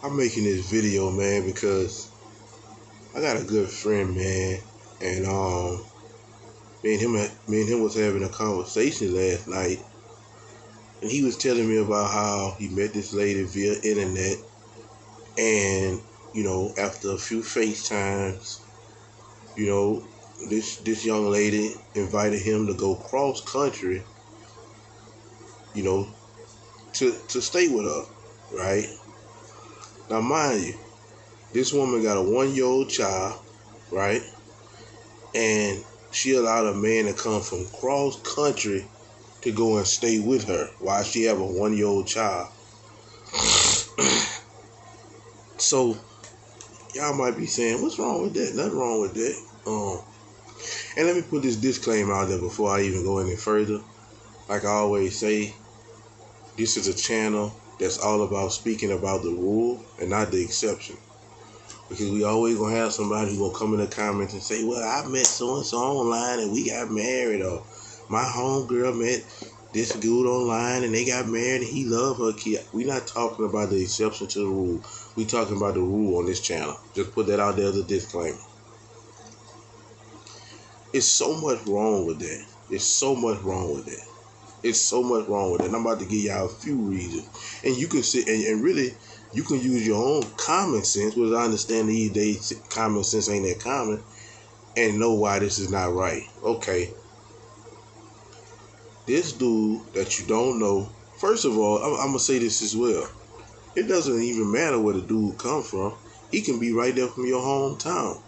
I'm making this video, man, because I got a good friend, man, and me and him was having a conversation last night, and he was telling me about how he met this lady via internet, and after a few FaceTimes, you know, this young lady invited him to go cross country, you know, to stay with her, right? Now, mind you, this woman got a 1-year old child, right? And she allowed a man to come from cross country to go and stay with her while she have a 1-year old child. So y'all might be saying, what's wrong with that? Nothing wrong with that. And let me put this disclaimer out there before I even go any further. Like I always say, this is a channel that's all about speaking about the rule and not the exception. Because we always gonna have somebody who gonna come in the comments and say, well, I met so-and-so online and we got married, or my homegirl met this dude online and they got married and he loved her kid. We not talking about the exception to the rule. We talking about the rule on this channel. Just put that out there as a disclaimer. It's so much wrong with that. It's so much wrong with that. It's so much wrong with it. And I'm about to give y'all a few reasons. And you can sit and really, you can use your own common sense, which I understand these days common sense ain't that common, and know why this is not right. Okay. This dude that you don't know, first of all, I'm going to say this as well. It doesn't even matter where the dude come from. He can be right there from your hometown.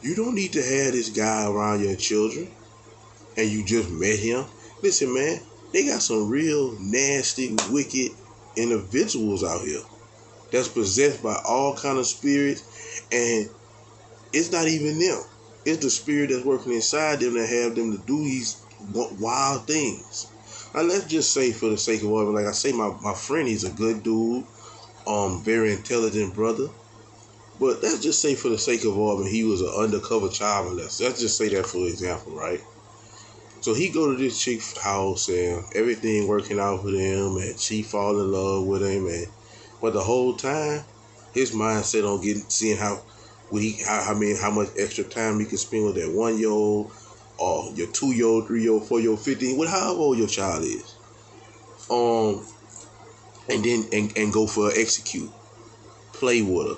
You don't need to have this guy around your children and you just met him. Listen, man, they got some real nasty, wicked individuals out here that's possessed by all kind of spirits, and it's not even them. It's the spirit that's working inside them that have them to do these wild things. Now, let's just say, for the sake of argument, like I say, my friend, he's a good dude, very intelligent brother. But let's just say, for the sake of argument, he was an undercover child molester. Let's just say that for example, right? So he go to this chick's house and everything working out for them, and she fall in love with him, but the whole time his mindset on seeing how much extra time he can spend with that 1-year old, or your 2-year old, 3-year old, 4-year old, 15, however old your child is, and then and go for execute, play with her,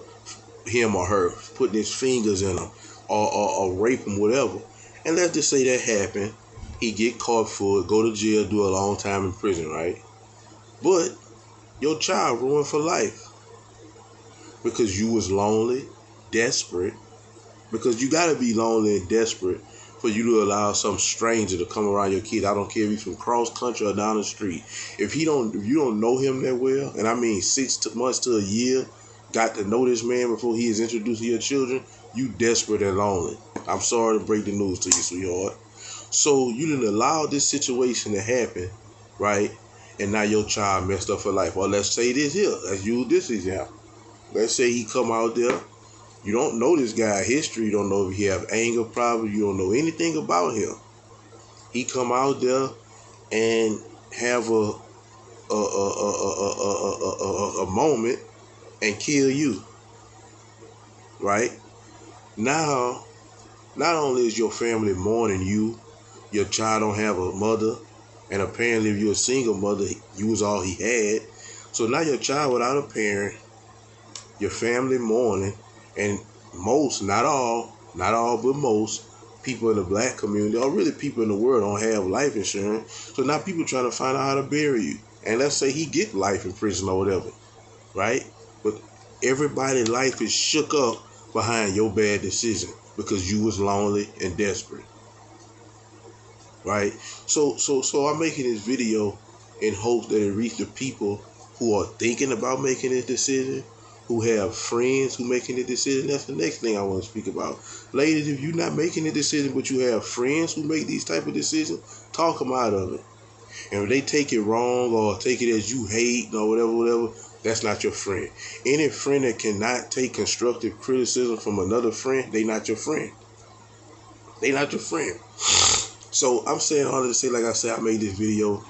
him or her, putting his fingers in them, or rape him, whatever. And let's just say that happened. He get caught for it, go to jail, do a long time in prison, right? But your child ruined for life because you was lonely, desperate. Because you gotta be lonely and desperate for you to allow some stranger to come around your kid. I don't care if he's from cross country or down the street. If you don't know him that well, and I mean 6 months to a year, got to know this man before he is introduced to your children, you desperate and lonely. I'm sorry to break the news to you, sweetheart. So you didn't allow this situation to happen, right? And now your child messed up for life. Well, let's say this here. Let's use this example. Let's say he come out there. You don't know this guy's history. You don't know if he have anger problems. You don't know anything about him. He come out there and have a moment and kill you, right? Now, not only is your family mourning you, your child don't have a mother, and apparently if you're a single mother, you was all he had. So now your child without a parent, your family mourning, and most, not all, but most people in the black community, or really people in the world, don't have life insurance. So now people trying to find out how to bury you. And let's say he get life in prison or whatever, right? But everybody's life is shook up behind your bad decision because you was lonely and desperate. Right? So I'm making this video in hopes that it reaches the people who are thinking about making this decision, who have friends who making the decision. That's the next thing I want to speak about. Ladies, if you're not making the decision, but you have friends who make these type of decisions, talk them out of it. And if they take it wrong or take it as you hate or whatever, that's not your friend. Any friend that cannot take constructive criticism from another friend, they not your friend. They not your friend. So I'm saying all to say, like I said, I made this video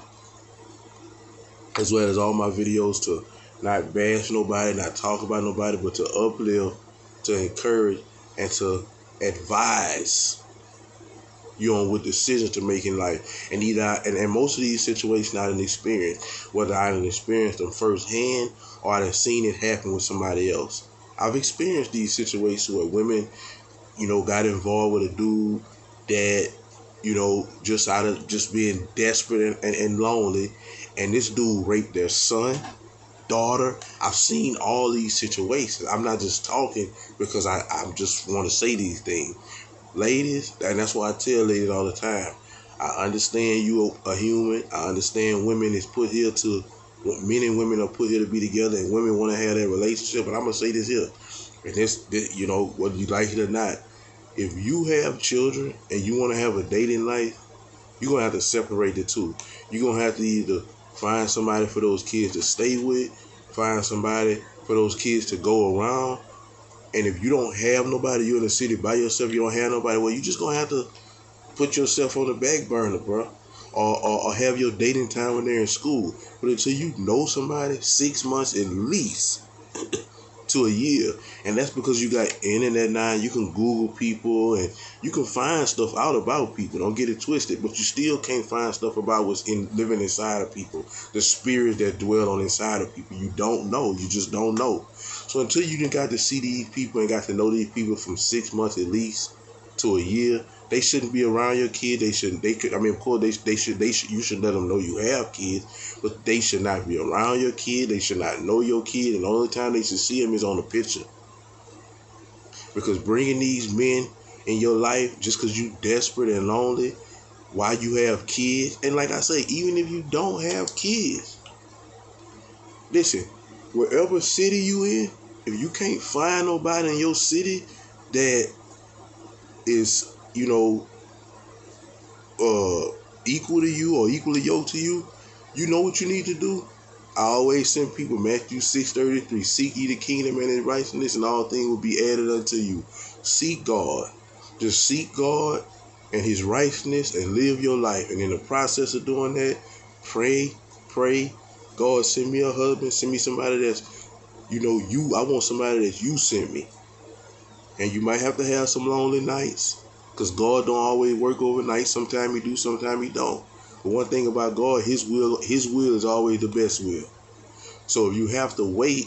as well as all my videos to not bash nobody, not talk about nobody, but to uplift, to encourage, and to advise you on what decisions to make in life. And and most of these situations I done experienced, whether I done experienced them firsthand or I done seen it happen with somebody else. I've experienced these situations where women, got involved with a dude that, just out of just being desperate and lonely, and this dude raped their son, daughter. I've seen all these situations. I'm not just talking because I just want to say these things. Ladies, and that's why I tell ladies all the time, I understand you a human. I understand women is put here to, men and women are put here to be together, and women want to have that relationship. But I'm going to say this here, and this, whether you like it or not, if you have children and you want to have a dating life, you're going to have to separate the two. You're going to have to either find somebody for those kids to stay with, find somebody for those kids to go around. And if you don't have nobody, you're in the city by yourself, you don't have nobody, well, you just going to have to put yourself on the back burner, bro. Or have your dating time when they're in school. But until you know somebody, 6 months at least to a year. And that's because you got internet now. You can Google people and you can find stuff out about people. Don't get it twisted. But you still can't find stuff about what's living inside of people. The spirit that dwell on inside of people. You don't know. You just don't know. So until you got to see these people and got to know these people from 6 months at least to a year, they shouldn't be around your kid. They shouldn't. They could. I mean, of course, they should. You should let them know you have kids, but they should not be around your kid. They should not know your kid, and the only time they should see him is on the picture. Because bringing these men in your life just because you desperate and lonely while you have kids, and like I say, even if you don't have kids, listen, wherever city you in, if you can't find nobody in your city that is, equal to you or equally yoked to you, you know what you need to do? I always send people Matthew 6:33, seek ye the kingdom and his righteousness, and all things will be added unto you. Seek God. Just seek God and his righteousness and live your life. And in the process of doing that, pray. God, send me a husband, send me somebody that's, I want somebody that you sent me. And you might have to have some lonely nights, because God don't always work overnight. Sometimes he do, sometimes he don't. But one thing about God, his will is always the best will. So if you have to wait,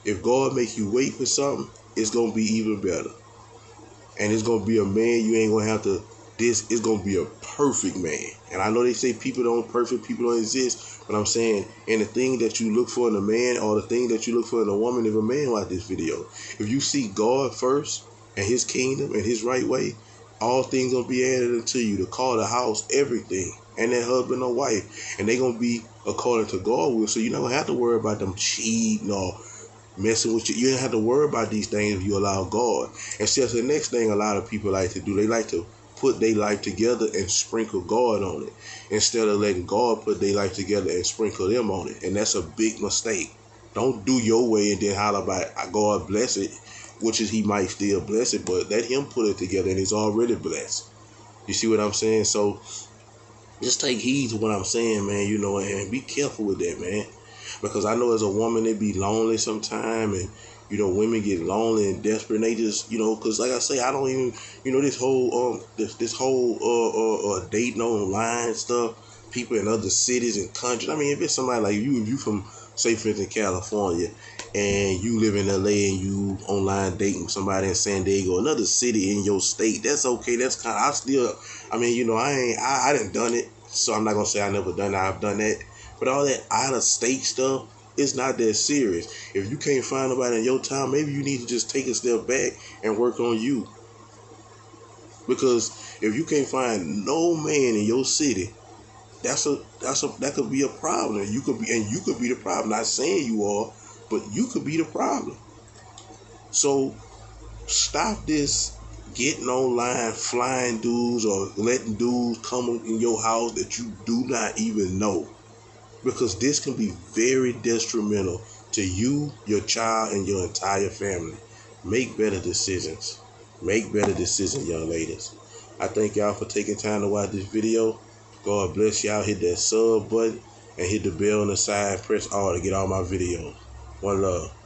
if God make you wait for something, it's going to be even better. And it's going to be a man you ain't going to have to, it's going to be a perfect man. And I know they say people don't exist, but I'm saying, and the thing that you look for in a man or the thing that you look for in a woman, if a man watch this video, if you seek God first and his kingdom and his right way, all things going to be added unto you, the car, the house, everything, and that husband or wife, and they going to be according to God will. So you're not going to have to worry about them cheating or messing with you. You don't have to worry about these things if you allow God. And see, that's the next thing a lot of people like to do. They like to put their life together and sprinkle God on it, instead of letting God put their life together and sprinkle them on it. And that's a big mistake. Don't do your way and then holler about God bless it, which is he might still bless it, but let him put it together and it's already blessed. You see what I'm saying? So just take heed to what I'm saying, man, and be careful with that, man. Because I know as a woman, they be lonely sometime, and, women get lonely and desperate, and they just, because like I say, I don't even, this whole, dating online stuff, people in other cities and countries. I mean, if it's somebody like you, if you from, say, for instance, California, and you live in LA and you online dating somebody in San Diego, another city in your state, that's okay. That's kind of, I done done it, so I'm not going to say I never done it. I've done that. But all that out of state stuff, it's not that serious. If you can't find nobody in your town, maybe you need to just take a step back and work on you. Because if you can't find no man in your city, that could be a problem. You could be the problem. Not saying you are, but you could be the problem. So stop this getting online, flying dudes, or letting dudes come in your house that you do not even know. Because this can be very detrimental to you, your child, and your entire family. Make better decisions. Make better decisions, young ladies. I thank y'all for taking time to watch this video. God bless y'all. Hit that sub button and hit the bell on the side. Press all to get all my videos. One love.